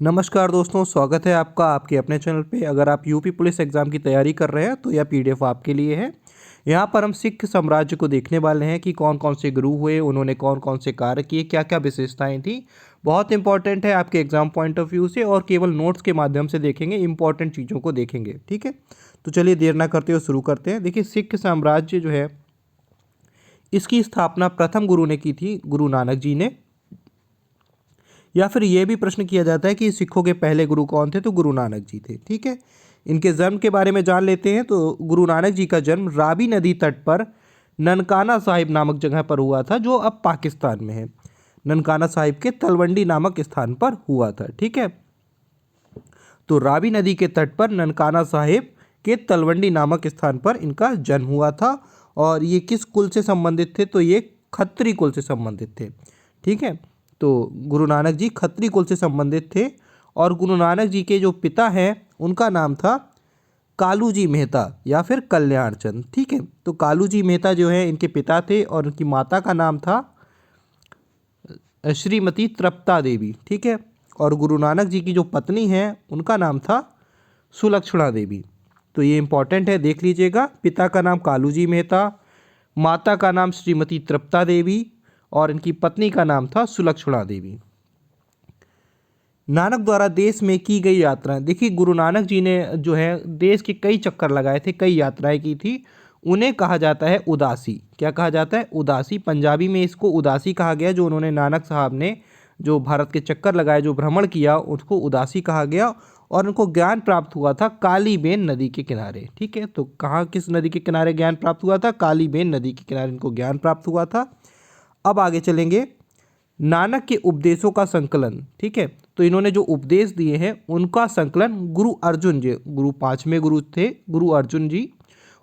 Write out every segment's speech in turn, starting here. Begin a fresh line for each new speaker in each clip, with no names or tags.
नमस्कार दोस्तों, स्वागत है आपका आपके अपने चैनल पे। अगर आप यूपी पुलिस एग्ज़ाम की तैयारी कर रहे हैं तो यह पीडीएफ आपके लिए है। यहाँ पर हम सिख साम्राज्य को देखने वाले हैं कि कौन कौन से गुरु हुए, उन्होंने कौन कौन से कार्य किए, क्या क्या विशेषताएं थी। बहुत इंपॉर्टेंट है आपके एग्जाम पॉइंट ऑफ व्यू से, और केवल नोट्स के माध्यम से देखेंगे, इंपॉर्टेंट चीज़ों को देखेंगे। ठीक है, तो चलिए देर ना करते हुए शुरू करते हैं। देखिए, सिख साम्राज्य जो है इसकी स्थापना प्रथम गुरु ने की थी, गुरु नानक जी ने। या फिर यह भी प्रश्न किया जाता है कि सिखों के पहले गुरु कौन थे, तो गुरु नानक जी थे। ठीक है, इनके जन्म के बारे में जान लेते हैं। तो गुरु नानक जी का जन्म रावी नदी तट पर ननकाना साहिब नामक जगह पर हुआ था, जो अब पाकिस्तान में है। ननकाना साहिब के तलवंडी नामक स्थान पर हुआ था। ठीक है, तो रावी नदी के तट पर ननकाना साहिब के तलवंडी नामक स्थान पर इनका जन्म हुआ था। और ये किस कुल से संबंधित थे, तो ये खत्री कुल से संबंधित थे। ठीक है, तो गुरु नानक जी खत्री कुल से संबंधित थे। और गुरु नानक जी के जो पिता हैं उनका नाम था कालू जी मेहता या फिर कल्याण चंद। ठीक है, तो कालू जी मेहता जो है इनके पिता थे, और उनकी माता का नाम था श्रीमती तृप्ता देवी। ठीक है, और गुरु नानक जी की जो पत्नी है उनका नाम था सुलक्षणा देवी। तो ये इंपॉर्टेंट है, देख लीजिएगा। पिता का नाम कालू जी मेहता, माता का नाम श्रीमती तृप्ता देवी, और इनकी पत्नी का नाम था सुलक्षणा देवी। नानक द्वारा देश में की गई यात्राएं। देखिए, गुरु नानक जी ने जो है देश के कई चक्कर लगाए थे, कई यात्राएं की थी। उन्हें कहा जाता है उदासी। क्या कहा जाता है? उदासी। पंजाबी में इसको उदासी कहा गया। जो उन्होंने नानक साहब ने जो भारत के चक्कर लगाए, जो भ्रमण किया, उसको उदासी कहा गया। और उनको ज्ञान प्राप्त हुआ था कालीबेन नदी के किनारे। ठीक है, तो कहाँ, किस नदी के किनारे ज्ञान प्राप्त हुआ था? कालीबेन नदी के किनारे इनको ज्ञान प्राप्त हुआ था। अब आगे चलेंगे, नानक के उपदेशों का संकलन। ठीक है, तो इन्होंने जो उपदेश दिए हैं उनका संकलन गुरु अर्जुन जी, गुरु पांचवें गुरु थे गुरु अर्जुन जी,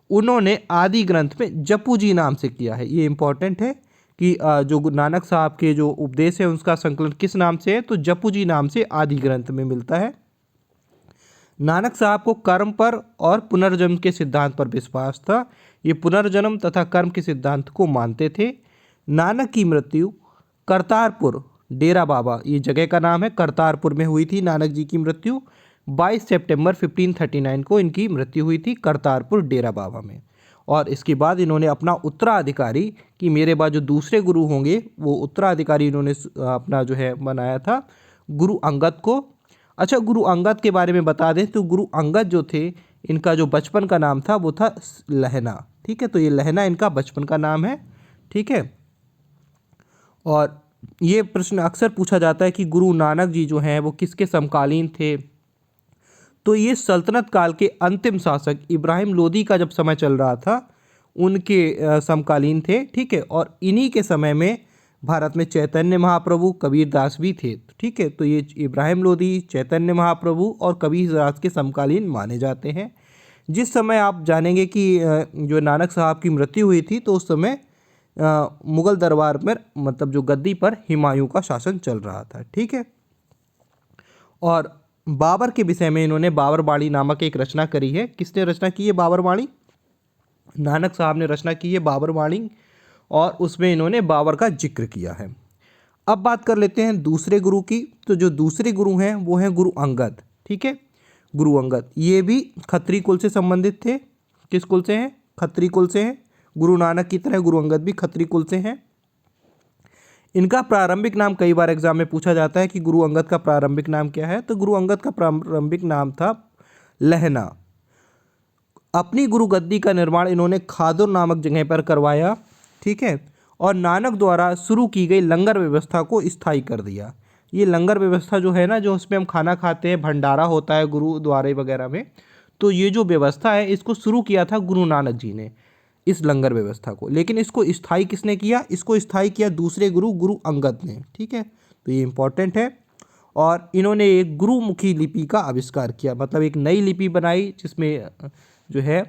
उन्होंने आदि ग्रंथ में जपू जी नाम से किया है। ये इंपॉर्टेंट है कि जो नानक साहब के जो उपदेश है उसका संकलन किस नाम से है, तो जपू जी नाम से आदि ग्रंथ में मिलता है। नानक साहब को कर्म पर और पुनर्जन्म के सिद्धांत पर विश्वास था। ये पुनर्जन्म तथा कर्म के सिद्धांत को मानते थे। नानक की मृत्यु करतारपुर, डेरा बाबा ये जगह का नाम है, करतारपुर में हुई थी नानक जी की मृत्यु। 22 सितंबर 1539 को इनकी मृत्यु हुई थी करतारपुर डेरा बाबा में। और इसके बाद इन्होंने अपना उत्तराधिकारी, कि मेरे बाद जो दूसरे गुरु होंगे वो उत्तराधिकारी इन्होंने अपना जो है बनाया था गुरु अंगद को। अच्छा, गुरु अंगद के बारे में बता दें तो गुरु अंगद जो थे, इनका जो बचपन का नाम था वो था लहना। ठीक है, तो ये लहना इनका बचपन का नाम है। ठीक है, और ये प्रश्न अक्सर पूछा जाता है कि गुरु नानक जी जो हैं वो किसके समकालीन थे, तो ये सल्तनत काल के अंतिम शासक इब्राहिम लोदी का जब समय चल रहा था उनके समकालीन थे। ठीक है, और इन्हीं के समय में भारत में चैतन्य महाप्रभु, कबीर दास भी थे। ठीक है, तो ये इब्राहिम लोदी, चैतन्य महाप्रभु और कबीर दास के समकालीन माने जाते हैं। जिस समय आप जानेंगे कि जो नानक साहब की मृत्यु हुई थी, तो उस समय मुगल दरबार में, मतलब जो गद्दी पर हुमायूं का शासन चल रहा था। ठीक है, और बाबर के विषय में इन्होंने बाबर बाणी नामक एक रचना करी है। किसने रचना की है बाबर बाणी? नानक साहब ने रचना की है बाबर बाणी, और उसमें इन्होंने बाबर का जिक्र किया है। अब बात कर लेते हैं दूसरे गुरु की। तो जो दूसरे गुरु हैं वो हैं गुरु अंगद। ठीक है, गुरु अंगद ये भी खत्री कुल से संबंधित थे। किस कुल से हैं? खत्री कुल से हैं। गुरु नानक की तरह गुरु अंगद भी खत्री कुल से हैं। इनका प्रारंभिक नाम कई बार एग्जाम में पूछा जाता है कि गुरु अंगद का प्रारंभिक नाम क्या है, तो गुरु अंगद का प्रारंभिक नाम था लहना। अपनी गुरु गद्दी का निर्माण इन्होंने खादुर नामक जगह पर करवाया। ठीक है, और नानक द्वारा शुरू की गई लंगर व्यवस्था को स्थायी कर दिया। ये लंगर व्यवस्था जो है ना, जो उसमें हम खाना खाते हैं, भंडारा होता है गुरुद्वारे वगैरह में, तो ये जो व्यवस्था है इसको शुरू किया था गुरु नानक जी ने, इस लंगर व्यवस्था को। लेकिन इसको स्थायी किसने किया? इसको स्थायी किया दूसरे गुरु, गुरु अंगद ने। ठीक है, तो ये इंपॉर्टेंट है। और इन्होंने एक गुरुमुखी लिपि का आविष्कार किया, मतलब एक नई लिपि बनाई जिसमें जो है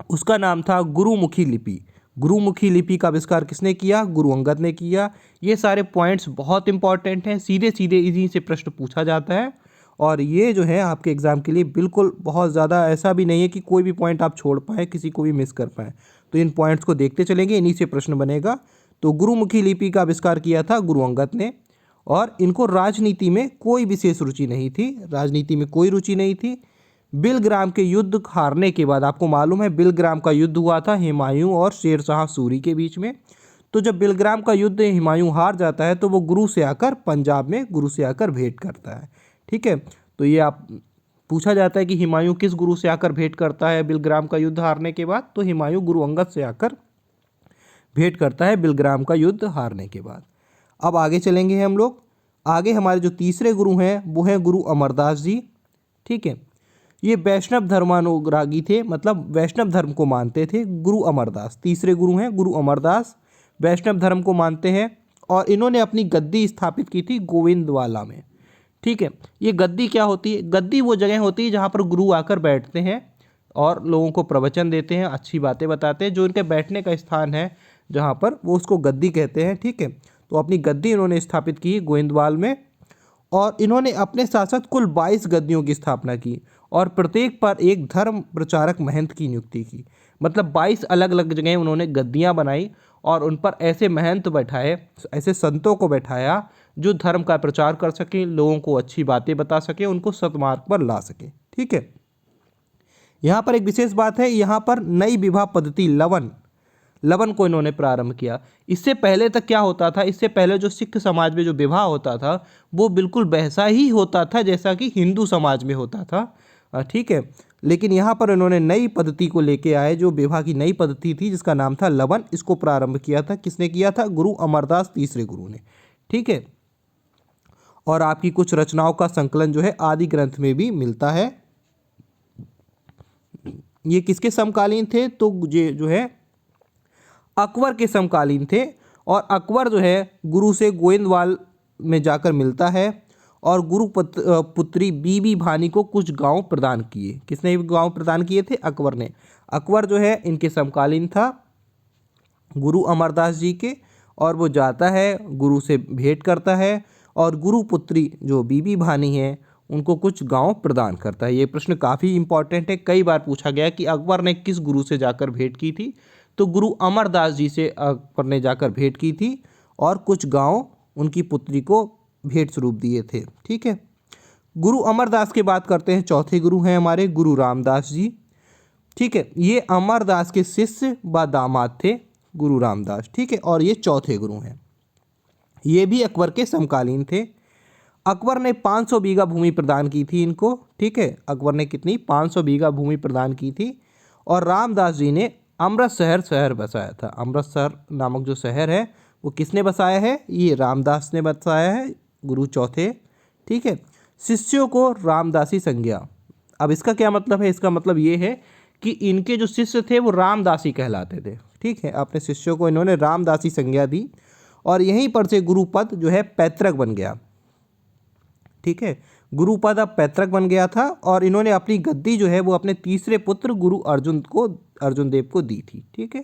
उसका नाम था गुरुमुखी लिपि। गुरुमुखी लिपि का आविष्कार किसने किया? गुरु अंगद ने किया। ये सारे पॉइंट्स बहुत इंपॉर्टेंट हैं, सीधे सीधे इन्हीं से प्रश्न पूछा जाता है। और ये जो है आपके एग्ज़ाम के लिए बिल्कुल बहुत ज़्यादा ऐसा भी नहीं है कि कोई भी पॉइंट आप छोड़ पाएँ, किसी को भी मिस कर पाएँ। तो इन पॉइंट्स को देखते चलेंगे, इन्हीं से प्रश्न बनेगा। तो गुरुमुखी लिपि का आविष्कार किया था गुरु अंगद ने। और इनको राजनीति में कोई विशेष रुचि नहीं थी, राजनीति में कोई रुचि नहीं थी। बिलग्राम के युद्ध हारने के बाद, आपको मालूम है बिलग्राम का युद्ध हुआ था हुमायूं और शेर शाह सूरी के बीच में। तो जब बिलग्राम का युद्ध हुमायूं हार जाता है तो वो गुरु से आकर पंजाब में गुरु से आकर भेंट करता है। ठीक है, तो ये आप पूछा जाता है कि हुमायूं किस गुरु से आकर भेंट करता है बिलग्राम का युद्ध हारने के बाद, तो हुमायूं गुरु अंगद से आकर भेंट करता है बिलग्राम का युद्ध हारने के बाद। अब आगे चलेंगे हम लोग। आगे हमारे जो तीसरे गुरु हैं वो हैं गुरु अमरदास जी। ठीक है, ये वैष्णव धर्मानुरागी थे, मतलब वैष्णव धर्म को मानते थे। गुरु अमरदास तीसरे गुरु हैं, गुरु अमरदास वैष्णव धर्म को मानते हैं और इन्होंने अपनी गद्दी स्थापित की थी गोविंदवाला में। ठीक है, ये गद्दी क्या होती है? गद्दी वो जगह होती है जहाँ पर गुरु आकर बैठते हैं और लोगों को प्रवचन देते हैं, अच्छी बातें बताते हैं। जो इनके बैठने का स्थान है जहाँ पर, वो उसको गद्दी कहते हैं। ठीक है, तो अपनी गद्दी इन्होंने स्थापित की गोविंदवाल में और इन्होंने अपने साथ साथ कुल 22 गद्दियों की स्थापना की और प्रत्येक पर एक धर्म प्रचारक महंत की नियुक्ति की। मतलब 22 अलग अलग जगह उन्होंने गद्दियाँ बनाई और उन पर ऐसे महंत बैठाए, ऐसे संतों को बैठाया जो धर्म का प्रचार कर सकें, लोगों को अच्छी बातें बता सकें, उनको सतमार्ग पर ला सकें। ठीक है, यहाँ पर एक विशेष बात है, यहाँ पर नई विवाह पद्धति लवन को इन्होंने प्रारंभ किया। इससे पहले तक क्या होता था? इससे पहले जो सिख समाज में जो विवाह होता था वो बिल्कुल वैसा ही होता था जैसा कि हिंदू समाज में होता था। ठीक है, लेकिन यहाँ पर इन्होंने नई पद्धति को लेके आए, जो विवाह की नई पद्धति थी जिसका नाम था लवन। इसको प्रारंभ किया था, किसने किया था? गुरु अमरदास तीसरे गुरु ने। ठीक है, और आपकी कुछ रचनाओं का संकलन जो है आदि ग्रंथ में भी मिलता है। ये किसके समकालीन थे? तो ये जो है अकबर के समकालीन थे और अकबर जो है गुरु से गोविंदवाल में जाकर मिलता है और गुरु पुत्री बीबी भानी को कुछ गांव प्रदान किए। किसने गांव प्रदान किए थे? अकबर ने। अकबर जो है इनके समकालीन था गुरु अमरदास जी के, और वो जाता है गुरु से भेंट करता है और गुरु पुत्री जो बीबी भानी है उनको कुछ गांव प्रदान करता है। ये प्रश्न काफ़ी इंपॉर्टेंट है, कई बार पूछा गया कि अकबर ने किस गुरु से जाकर भेंट की थी, तो गुरु अमरदास जी से अकबर ने जाकर भेंट की थी और कुछ गांव उनकी पुत्री को भेंट स्वरूप दिए थे। ठीक है, गुरु अमरदास की बात करते हैं। चौथे गुरु हैं हमारे गुरु रामदास जी। ठीक है, ये अमरदास के शिष्य व दामाद थे गुरु रामदास। ठीक है, और ये चौथे गुरु हैं। ये भी अकबर के समकालीन थे। अकबर ने 500 बीघा भूमि प्रदान की थी इनको। ठीक है, अकबर ने कितनी? 500 बीघा भूमि प्रदान की थी और रामदास जी ने अमृतसर शहर बसाया था। अमृतसर नामक जो शहर है वो किसने बसाया है? ये रामदास ने बसाया है, गुरु चौथे। ठीक है, शिष्यों को रामदासी संज्ञा। अब इसका क्या मतलब है? इसका मतलब ये है कि इनके जो शिष्य थे वो रामदासी कहलाते थे। ठीक है, अपने शिष्यों को इन्होंने रामदासी संज्ञा दी और यहीं पर से गुरुपद जो है पैतृक बन गया। ठीक है, गुरुपद अब पैतृक बन गया था और इन्होंने अपनी गद्दी जो है वो अपने तीसरे पुत्र गुरु अर्जुन देव को दी थी। ठीक है,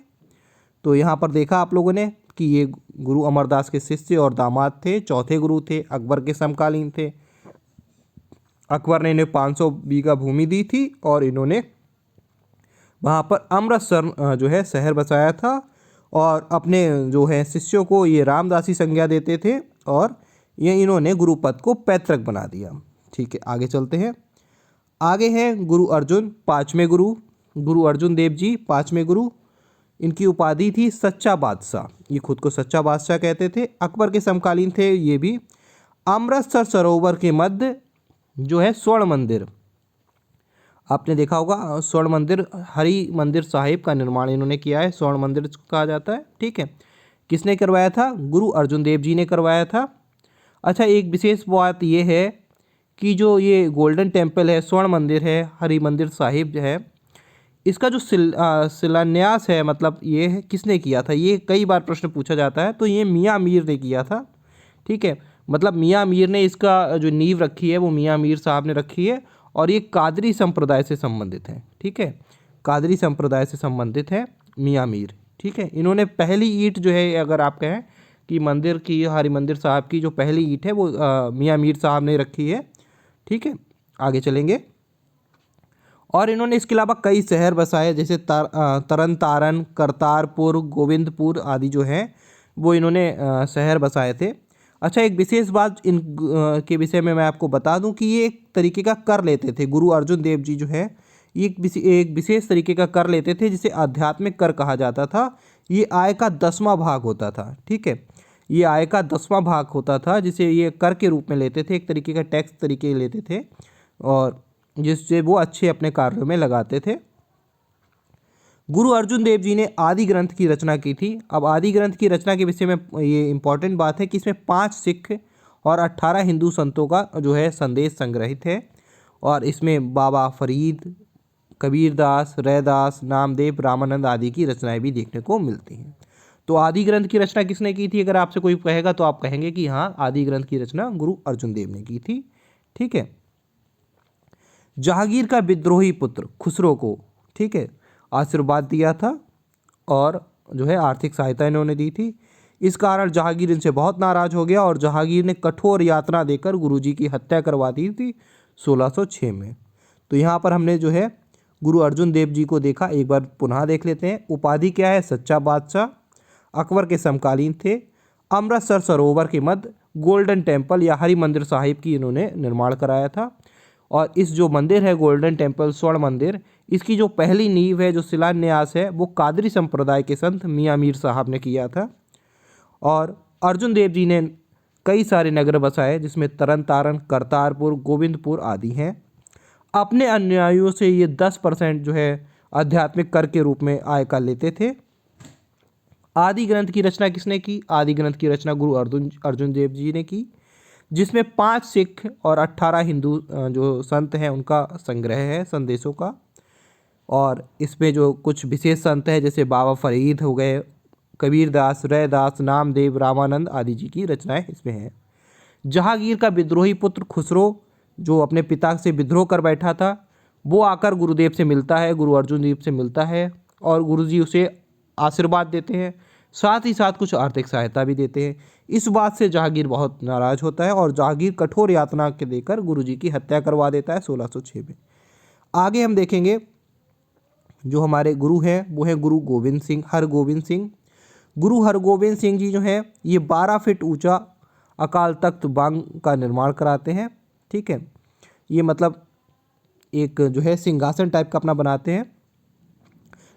तो यहाँ पर देखा आप लोगों ने कि ये गुरु अमरदास के शिष्य और दामाद थे, चौथे गुरु थे, अकबर के समकालीन थे। अकबर ने इन्हें 500 बीघा भूमि दी थी और इन्होंने वहाँ पर अमृतसर जो है शहर बसाया था और अपने जो है शिष्यों को ये रामदासी संज्ञा देते थे और ये इन्होंने गुरुपद को पैतृक बना दिया। ठीक है, आगे चलते हैं। आगे हैं गुरु अर्जुन, पाँचवें गुरु, गुरु अर्जुन देव जी पाँचवें गुरु। इनकी उपाधि थी सच्चा बादशाह, ये खुद को सच्चा बादशाह कहते थे। अकबर के समकालीन थे ये भी। अमृतसर सरोवर के मध्य जो है स्वर्ण मंदिर, आपने देखा होगा स्वर्ण मंदिर, हरि मंदिर साहिब का निर्माण इन्होंने किया है, स्वर्ण मंदिर कहा जाता है। ठीक है, किसने करवाया था? गुरु अर्जुन देव जी ने करवाया था। अच्छा, एक विशेष बात ये है कि जो ये गोल्डन टेम्पल है, स्वर्ण मंदिर है, हरि मंदिर साहिब जो है, इसका जो शिलान्यास है, मतलब ये है किसने किया था? ये कई बार प्रश्न पूछा जाता है, तो ये मियाँ मीर ने किया था। ठीक है, मतलब मियाँ मीर ने इसका जो नींव रखी है वो मियाँ मीर साहब ने रखी है और ये कादरी संप्रदाय से संबंधित है। ठीक है, कादरी संप्रदाय से संबंधित है मियाँ मीर। ठीक है, इन्होंने पहली ईंट जो है, अगर आप कहें कि मंदिर की, हरि मंदिर साहब की जो पहली ईंट है वो मियाँ मीर साहब ने रखी है। ठीक है, आगे चलेंगे। और इन्होंने इसके अलावा कई शहर बसाए, जैसे तरन तारन, करतारपुर, गोविंदपुर आदि जो हैं वो इन्होंने शहर बसाए थे। अच्छा, एक विशेष बात के विषय में मैं आपको बता दूं कि ये एक तरीके का कर लेते थे गुरु अर्जुन देव जी जो है, ये एक विशेष तरीके का कर लेते थे जिसे आध्यात्मिक कर कहा जाता था। ये आय का 10वां भाग होता था, ठीक है। ये आय का 10वां भाग होता था जिसे ये कर के रूप में लेते थे, एक तरीके का टैक्स तरीके लेते थे, और जिससे वो अच्छे अपने कार्यों में लगाते थे। गुरु अर्जुन देव जी ने आदि ग्रंथ की रचना की थी। अब आदि ग्रंथ की रचना के विषय में ये इंपॉर्टेंट बात है कि इसमें 5 सिख और 18 हिंदू संतों का जो है संदेश संग्रहित है, और इसमें बाबा फरीद, कबीरदास, रैदास, नामदेव, रामानंद आदि की रचनाएं भी देखने को मिलती हैं। तो आदि ग्रंथ की रचना किसने की थी? अगर आपसे कोई कहेगा तो आप कहेंगे कि हाँ, आदि ग्रंथ की रचना गुरु अर्जुन देव ने की थी, ठीक है। जहांगीर का विद्रोही पुत्र खुसरो को, ठीक है, आशीर्वाद दिया था और जो है आर्थिक सहायता इन्होंने दी थी। इस कारण जहांगीर इनसे बहुत नाराज हो गया और जहांगीर ने कठोर यातना देकर गुरुजी की हत्या करवा दी थी 1606 में। तो यहाँ पर हमने जो है गुरु अर्जुन देव जी को देखा, एक बार पुनः देख लेते हैं। उपाधि क्या है? सच्चा बादशाह, अकबर के समकालीन थे, अमृतसर सरोवर के मध्य गोल्डन टेम्पल या हरि मंदिर साहिब की इन्होंने निर्माण कराया था। और इस जो मंदिर है गोल्डन टेम्पल स्वर्ण मंदिर, इसकी जो पहली नींव है, जो शिलान्यास है, वो कादरी संप्रदाय के संत मियाँ मीर साहब ने किया था। और अर्जुन देव जी ने कई सारे नगर बसाए जिसमें तरन तारण, करतारपुर, गोविंदपुर आदि हैं। अपने अनुयायियों से ये 10% जो है आध्यात्मिक कर के रूप में आय का लेते थे। आदि ग्रंथ की रचना किसने की? आदि ग्रंथ की रचना गुरु अर्जुन देव जी ने की, जिसमें 5 सिख और 18 हिंदू जो संत हैं उनका संग्रह है संदेशों का। और इसमें जो कुछ विशेष संत हैं जैसे बाबा फरीद हो गए, कबीरदास, रैदास, नामदेव, रामानंद आदि जी की रचनाएं इसमें हैं। जहांगीर का विद्रोही पुत्र खुसरो जो अपने पिता से विद्रोह कर बैठा था, वो आकर गुरुदेव से मिलता है, गुरु अर्जुन देव से मिलता है, और गुरुजी उसे आशीर्वाद देते हैं, साथ ही साथ कुछ आर्थिक सहायता भी देते हैं। इस बात से जहांगीर बहुत नाराज होता है और जहांगीर कठोर यातना के देकर गुरुजी की हत्या करवा देता है 1606 में। आगे हम देखेंगे जो हमारे गुरु हैं वो हैं गुरु गोविंद सिंह, हरगोविंद सिंह। गुरु हरगोविंद सिंह जी जो हैं ये 12 फीट ऊंचा अकाल तख्त बांग का निर्माण कराते हैं, ठीक है। ये मतलब एक जो है सिंहासन टाइप का अपना बनाते हैं।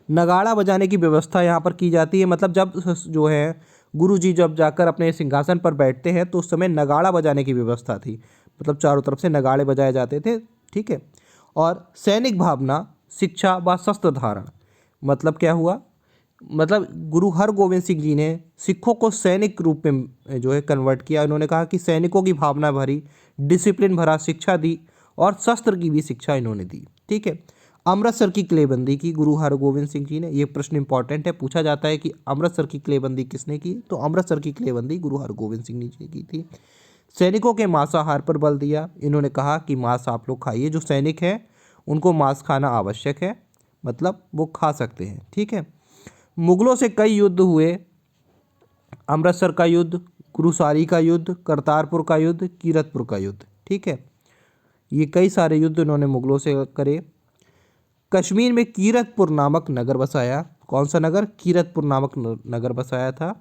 नगाड़ा बजाने की व्यवस्था यहाँ पर की जाती है, मतलब जब जो है गुरुजी जब जाकर अपने सिंहासन पर बैठते हैं तो उस समय नगाड़ा बजाने की व्यवस्था थी, मतलब चारों तरफ से नगाड़े बजाए जाते थे, ठीक है। और सैनिक भावना, शिक्षा व शस्त्र धारण, मतलब क्या हुआ? मतलब गुरु हरगोविंद सिंह जी ने सिखों को सैनिक रूप में जो है कन्वर्ट किया। इन्होंने कहा कि सैनिकों की भावना भरी, डिसिप्लिन भरा शिक्षा दी और शस्त्र की भी शिक्षा इन्होंने दी, ठीक है। अमृतसर की किलेबंदी की गुरु हरगोविंद सिंह जी ने, ये प्रश्न इंपॉर्टेंट है, पूछा जाता है कि अमृतसर की किलेबंदी किसने की? तो अमृतसर की किलेबंदी गुरु हरगोविंद सिंह जी ने की थी। सैनिकों के मांसाहार पर बल दिया। इन्होंने कहा कि मांस आप लोग खाइए, जो सैनिक हैं उनको मांस खाना आवश्यक है, मतलब वो खा सकते हैं, ठीक है। मुगलों से कई युद्ध हुए, अमृतसर का युद्ध, गुरुसारी का युद्ध, करतारपुर का युद्ध, कीरतपुर का युद्ध, ठीक है। ये कई सारे युद्ध इन्होंने मुगलों से करे। कश्मीर में कीरतपुर नामक नगर बसाया। कौन सा नगर? कीरतपुर नामक नगर बसाया था।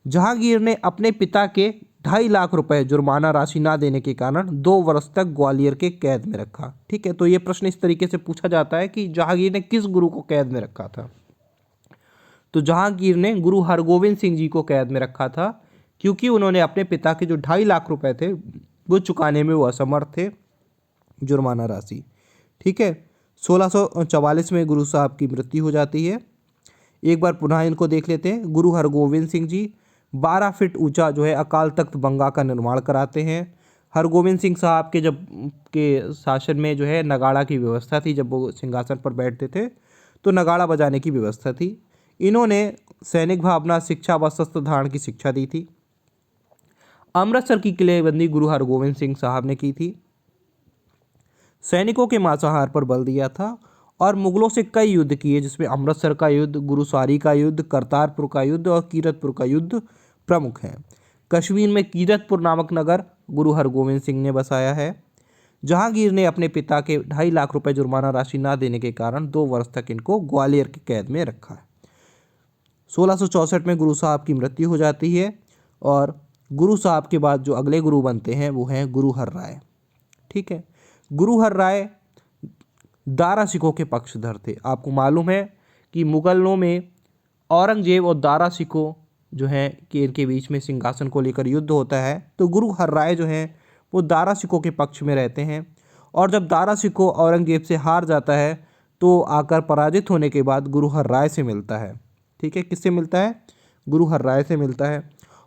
जहांगीर ने अपने पिता के 2.5 लाख रुपए जुर्माना राशि ना देने के कारण 2 वर्ष तक ग्वालियर के कैद में रखा, ठीक है। तो ये प्रश्न इस तरीके से पूछा जाता है कि जहांगीर ने किस गुरु को कैद में रखा था? तो जहांगीर ने गुरु हरगोविंद सिंह जी को कैद में रखा था, क्योंकि उन्होंने अपने पिता के जो 2.5 लाख रुपए थे वो चुकाने में वो असमर्थ थे, जुर्माना राशि, ठीक है। 1644 में गुरु साहब की मृत्यु हो जाती है। एक बार पुनः इनको देख लेते हैं। गुरु हरगोविंद सिंह जी 12 फीट ऊंचा जो है अकाल तख्त बंगा का निर्माण कराते हैं। हरगोविंद सिंह साहब के जब के शासन में जो है नगाड़ा की व्यवस्था थी, जब वो सिंहासन पर बैठते थे तो नगाड़ा बजाने की व्यवस्था थी। इन्होंने सैनिक भावना, शिक्षा व शस्त्र धारण की शिक्षा दी थी। अमृतसर की किलेबंदी गुरु हरगोविंद सिंह साहब ने की थी। सैनिकों के मांसाहार पर बल दिया था और मुगलों से कई युद्ध किए, जिसमें अमृतसर का युद्ध, गुरुसारी का युद्ध, करतारपुर का युद्ध और कीरतपुर का युद्ध प्रमुख हैं। कश्मीर में कीरतपुर नामक नगर गुरु हरगोविंद सिंह ने बसाया है। जहांगीर ने अपने पिता के 2.5 लाख रुपए जुर्माना राशि ना देने के कारण 2 वर्ष तक इनको ग्वालियर की कैद में रखा है। 1664 में गुरु साहब की मृत्यु हो जाती है और गुरु साहब के बाद जो अगले गुरु बनते हैं वो हैं गुरु हर राय। ठीक है, गुरु हर राय दारा सिखों के पक्षधर थे। आपको मालूम है कि मुगलों में औरंगजेब और दारा सिखों जो हैं कि इनके बीच में सिंहासन को लेकर युद्ध होता है, तो गुरु हर राय जो हैं वो दारा सिखों के पक्ष में रहते हैं। और जब दारा सिखों औरंगजेब से हार जाता है तो आकर पराजित होने के बाद गुरु हर राय से मिलता है। ठीक है, किससे मिलता है? गुरु हर राय से मिलता है।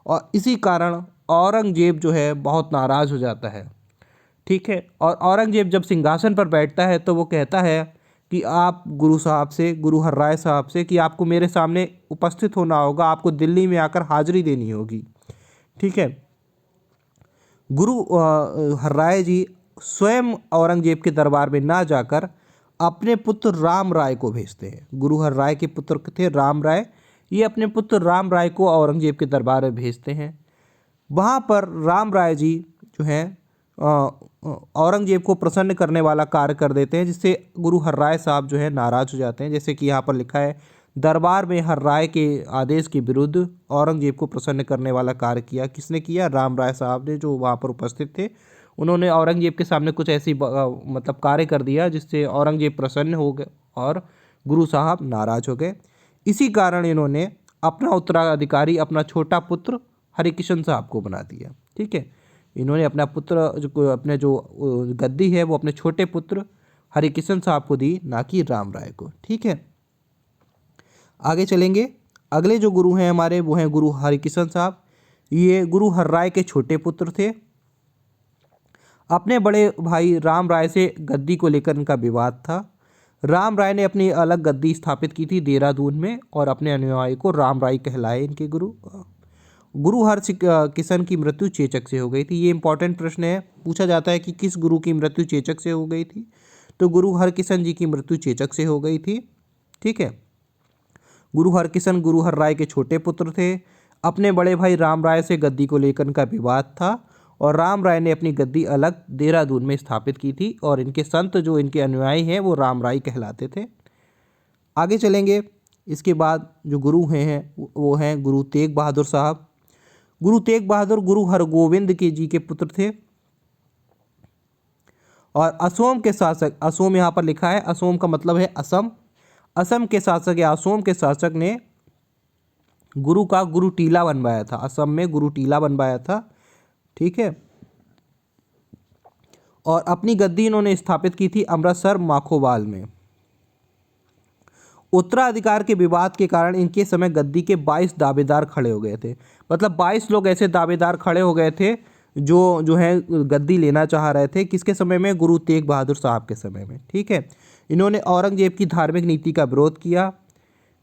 और इसी कारण औरंगजेब जो है बहुत नाराज़ हो जाता है। ठीक है, और औरंगजेब जब सिंहासन पर बैठता है तो वो कहता है कि आप गुरु साहब से, गुरु हर राय साहब से, कि आपको मेरे सामने उपस्थित होना होगा, आपको दिल्ली में आकर हाजिरी देनी होगी। ठीक है, गुरु हर राय जी स्वयं औरंगजेब के दरबार में ना जाकर अपने पुत्र राम राय को भेजते हैं। गुरु हर राय के पुत्र थे राम राय, ये अपने पुत्र राम राय को औरंगजेब के दरबार में भेजते हैं। वहाँ पर राम राय जी जो हैं औरंगजेब को प्रसन्न करने वाला कार्य कर देते हैं, जिससे गुरु हर राय साहब जो है नाराज़ हो जाते हैं। जैसे कि यहाँ पर लिखा है, दरबार में हर राय के आदेश के विरुद्ध औरंगजेब को प्रसन्न करने वाला कार्य किया। किसने किया? राम राय साहब ने, जो वहाँ पर उपस्थित थे। उन्होंने औरंगजेब के सामने कुछ ऐसी मतलब कार्य कर दिया जिससे औरंगजेब प्रसन्न हो गए और गुरु साहब नाराज़ हो गए। इसी कारण इन्होंने अपना उत्तराधिकारी अपना छोटा पुत्र हरिकिशन साहब को बना दिया। ठीक है, इन्होंने अपना पुत्र अपने जो गद्दी है वो अपने छोटे पुत्र हरिकिशन साहब को दी, ना कि राम राय को। ठीक है, आगे चलेंगे। अगले जो गुरु हैं हमारे वो हैं गुरु हरिकिशन साहब। ये गुरु हर राय के छोटे पुत्र थे। अपने बड़े भाई राम राय से गद्दी को लेकर इनका विवाद था। राम राय ने अपनी अलग गद्दी स्थापित की थी देहरादून में और अपने अनुयायी को राम राय कहलाए इनके गुरु। गुरु हर किशन की मृत्यु चेचक से हो गई थी। ये इंपॉर्टेंट प्रश्न है, पूछा जाता है कि किस गुरु की मृत्यु चेचक से हो गई थी, तो गुरु हरकिशन जी की मृत्यु चेचक से हो गई थी। ठीक है, गुरु हरकिशन गुरु हर राय के छोटे पुत्र थे। अपने बड़े भाई राम राय से गद्दी को लेकर इनका विवाद था और राम राय ने अपनी गद्दी अलग देहरादून में स्थापित की थी और इनके संत जो इनके अनुयायी हैं वो राम राय कहलाते थे। आगे चलेंगे। इसके बाद जो गुरु हैं वो हैं गुरु तेग बहादुर साहब। गुरु तेग बहादुर गुरु हरगोविंद के जी के पुत्र थे और असोम के शासक, असोम यहाँ पर लिखा है, असोम का मतलब है असम। असम के शासक या असोम के शासक ने गुरु का गुरु टीला बनवाया था। असम में गुरु टीला बनवाया था। ठीक है, और अपनी गद्दी इन्होंने स्थापित की थी अमृतसर माखोवाल में। उत्तराधिकार के विवाद के कारण इनके समय गद्दी के 22 दावेदार खड़े हो गए थे। मतलब 22 लोग ऐसे दावेदार खड़े हो गए थे जो है गद्दी लेना चाह रहे थे। किसके समय में? गुरु तेग बहादुर साहब के समय में। ठीक है, इन्होंने औरंगजेब की धार्मिक नीति का विरोध किया।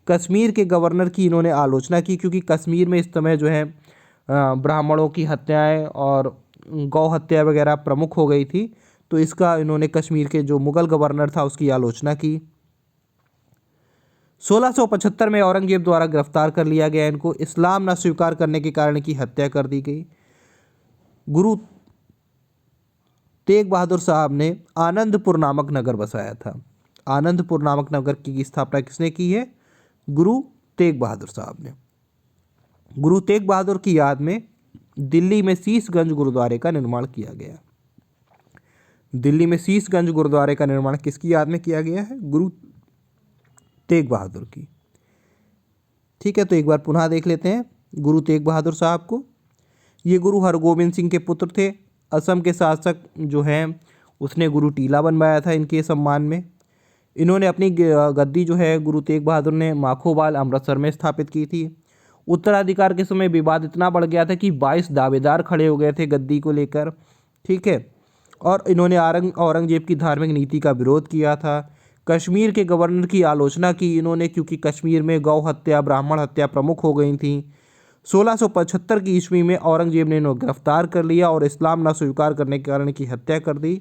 कश्मीर के गवर्नर की इन्होंने आलोचना की, क्योंकि कश्मीर में इस समय जो है ब्राह्मणों की हत्याएं और गौ हत्या वगैरह प्रमुख हो गई थी, तो इसका इन्होंने कश्मीर के जो मुगल गवर्नर था उसकी आलोचना की। 1675 में औरंगजेब द्वारा गिरफ्तार कर लिया गया इनको। इस्लाम न स्वीकार करने के कारण की हत्या कर दी गई। गुरु तेग बहादुर साहब ने आनंदपुर नामक नगर बसाया था। आनंदपुर नामक नगर की स्थापना किसने की है? गुरु तेग बहादुर साहब ने। गुरु तेग बहादुर की याद में दिल्ली में शीशगंज गुरुद्वारे का निर्माण किया गया। दिल्ली में शीशगंज गुरुद्वारे का निर्माण किसकी याद में किया गया है? गुरु तेग बहादुर की। ठीक है, तो एक बार पुनः देख लेते हैं गुरु तेग बहादुर साहब को। ये गुरु हरगोविंद सिंह के पुत्र थे। असम के शासक जो हैं उसने गुरु टीला बनवाया था इनके सम्मान में। इन्होंने अपनी गद्दी जो है गुरु तेग बहादुर ने माखोवाल अमृतसर में स्थापित की थी। उत्तराधिकार के समय विवाद इतना बढ़ गया था कि 22 दावेदार खड़े हो गए थे गद्दी को लेकर। ठीक है, और इन्होंने औरंगजेब की धार्मिक नीति का विरोध किया था। कश्मीर के गवर्नर की आलोचना की इन्होंने, क्योंकि कश्मीर में गौ हत्या ब्राह्मण हत्या प्रमुख हो गई थी। 1675 की ईस्वी में औरंगजेब ने इन्हें गिरफ्तार कर लिया और इस्लाम न स्वीकार करने के कारण की हत्या कर दी।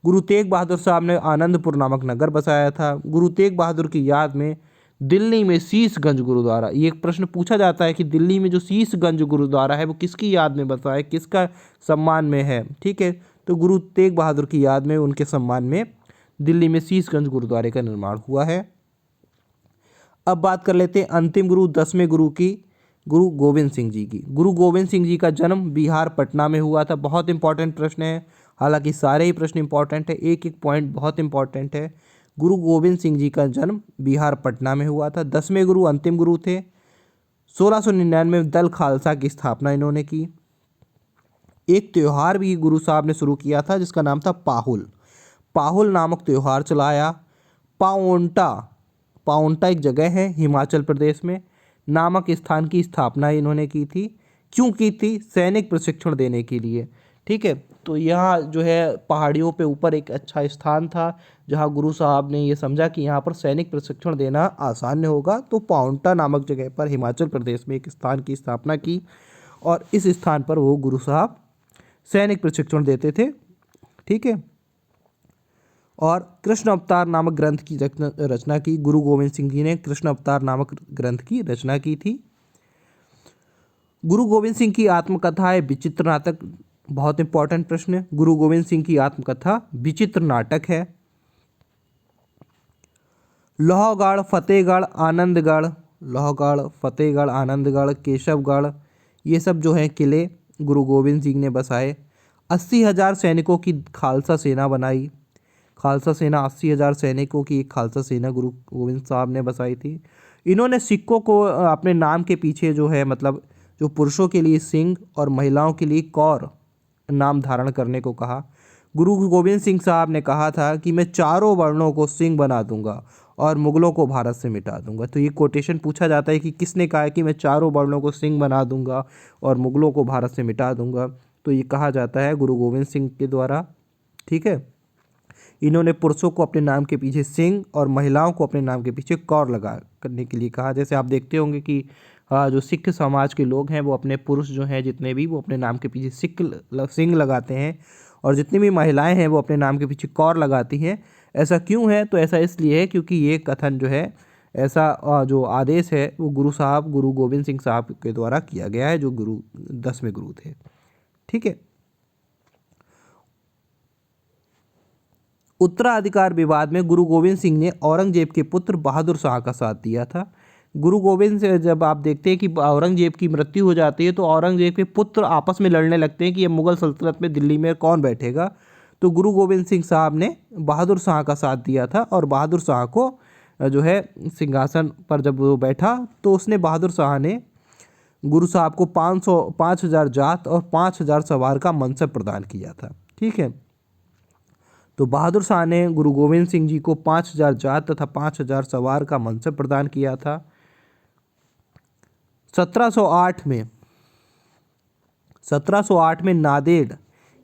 गुरु तेग बहादुर साहब ने आनंदपुर नामक नगर बसाया था। गुरु तेग बहादुर की याद में दिल्ली में शीशगंज गुरुद्वारा, ये एक प्रश्न पूछा जाता है कि दिल्ली में जो शीशगंज गुरुद्वारा है वो किसकी याद में बसा है, किसका सम्मान में है? ठीक है, तो गुरु तेग बहादुर की याद में उनके सम्मान में दिल्ली में शीशगंज गुरुद्वारे का निर्माण हुआ है। अब बात कर लेते हैं अंतिम गुरु 10वें गुरु की, गुरु गोविंद सिंह जी की। गुरु गोविंद सिंह जी का जन्म बिहार पटना में हुआ था। बहुत इंपॉर्टेंट प्रश्न है, हालांकि सारे ही प्रश्न इंपॉर्टेंट है, एक एक पॉइंट बहुत इंपॉर्टेंट है। गुरु गोविंद सिंह जी का जन्म बिहार पटना में हुआ था। 10वें गुरु अंतिम गुरु थे। 1699 में दल खालसा की स्थापना इन्होंने की। एक त्यौहार भी गुरु साहब ने शुरू किया था जिसका नाम था पाहुल। पाहुल नामक त्यौहार चलाया। पाओंटा, पाओंटा एक जगह है हिमाचल प्रदेश में, नामक स्थान की स्थापना इन्होंने की थी। क्यों की थी? सैनिक प्रशिक्षण देने के लिए। ठीक है, तो यहाँ जो है पहाड़ियों पे ऊपर एक अच्छा स्थान था जहाँ गुरु साहब ने ये समझा कि यहाँ पर सैनिक प्रशिक्षण देना आसान होगा, तो पाओंटा नामक जगह पर हिमाचल प्रदेश में एक स्थान की स्थापना की और इस स्थान पर वो गुरु साहब सैनिक प्रशिक्षण देते थे। ठीक है, और कृष्ण अवतार नामक ग्रंथ की रचना की। गुरु गोविंद सिंह जी ने कृष्ण अवतार नामक ग्रंथ की रचना की थी। गुरु गोविंद सिंह की आत्मकथा है विचित्र नाटक। बहुत इंपॉर्टेंट प्रश्न है। गुरु गोविंद सिंह की आत्मकथा विचित्र नाटक है। लोहगढ़, फतेहगढ़, आनंदगढ़, लोहगढ़, फतेहगढ़, आनंदगढ़, केशवगढ़, ये सब जो हैं किले गुरु गोविंद सिंह ने बसाए। 80,000 सैनिकों की खालसा सेना बनाई। खालसा सेना 80,000 सैनिकों की एक खालसा सेना गुरु गोविंद साहब ने बसाई थी। इन्होंने सिक्कों को अपने नाम के पीछे जो है मतलब जो पुरुषों के लिए सिंह और महिलाओं के लिए कौर नाम धारण करने को कहा। गुरु गोविंद सिंह साहब ने कहा था कि मैं चारों वर्णों को सिंह बना दूंगा और मुगलों को भारत से मिटा दूंगा। तो ये कोटेशन पूछा जाता है कि किसने कहा है कि मैं चारों वर्णों को सिंह बना दूंगा और मुगलों को भारत से मिटा दूंगा। तो ये कहा जाता है गुरु गोविंद सिंह के द्वारा। ठीक है, इन्होंने पुरुषों को अपने नाम के पीछे सिंह और महिलाओं को अपने नाम के पीछे कौर लगा करने के लिए कहा। जैसे आप देखते होंगे कि जो सिख समाज के लोग हैं वो अपने पुरुष जो हैं जितने भी वो अपने नाम के पीछे सिंह लगाते हैं और जितनी भी महिलाएं हैं वो अपने नाम के पीछे कौर लगाती हैं। ऐसा क्यों है? तो ऐसा इसलिए है क्योंकि ये कथन जो है ऐसा जो आदेश है वो गुरु गोविंद सिंह साहब के द्वारा किया गया है, जो 10वें गुरु थे। ठीक है, उत्तराधिकार विवाद में गुरु गोविंद सिंह ने औरंगजेब के पुत्र बहादुर शाह का साथ दिया था। गुरु गोविंद से जब आप देखते हैं कि औरंगजेब की मृत्यु हो जाती है तो औरंगजेब के पुत्र आपस में लड़ने लगते हैं कि ये मुगल सल्तनत में दिल्ली में कौन बैठेगा। तो गुरु गोविंद सिंह साहब ने बहादुर शाह का साथ दिया था और बहादुर शाह को जो है सिंहासन पर जब वो बैठा तो उसने बहादुर शाह ने गुरु साहब को 5,000 जात और 5,000 सवार का मनसब प्रदान किया था। ठीक है, तो बहादुर शाह ने गुरु गोविंद सिंह जी को 5,000 जात तथा 5,000 सवार का मनसब प्रदान किया था। 1708 में नांदेड़,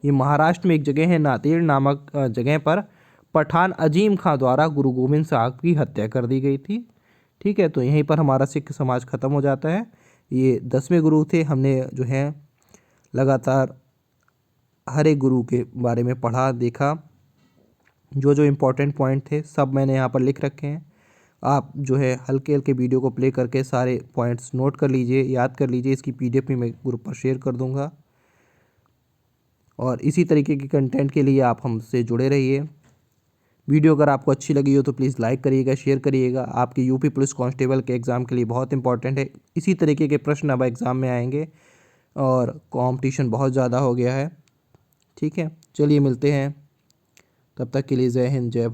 ये महाराष्ट्र में एक जगह है नांदेड़ नामक जगह पर पठान अजीम खां द्वारा गुरु गोविंद साहब की हत्या कर दी गई थी। ठीक है, तो यहीं पर हमारा सिख समाज खत्म हो जाता है। ये 10वें गुरु थे। हमने जो है लगातार हर एक गुरु के बारे में पढ़ा, देखा, जो जो इम्पोर्टेंट पॉइंट थे सब मैंने यहाँ पर लिख रखे हैं। आप जो है हल्के हल्के वीडियो को प्ले करके सारे पॉइंट्स नोट कर लीजिए, याद कर लीजिए। इसकी PDF भी मैं ग्रुप पर शेयर कर दूंगा और इसी तरीके की कंटेंट के लिए आप हमसे जुड़े रहिए। वीडियो अगर आपको अच्छी लगी हो तो प्लीज़ लाइक करिएगा, शेयर करिएगा। आपके यूपी पुलिस कांस्टेबल के एग्ज़ाम के लिए बहुत इंपॉर्टेंट है। इसी तरीके के प्रश्न अब एग्ज़ाम में आएंगे और कंपटीशन बहुत ज़्यादा हो गया है। ठीक है, चलिए मिलते हैं, तब तक के लिए जय हिंद, जय भारत।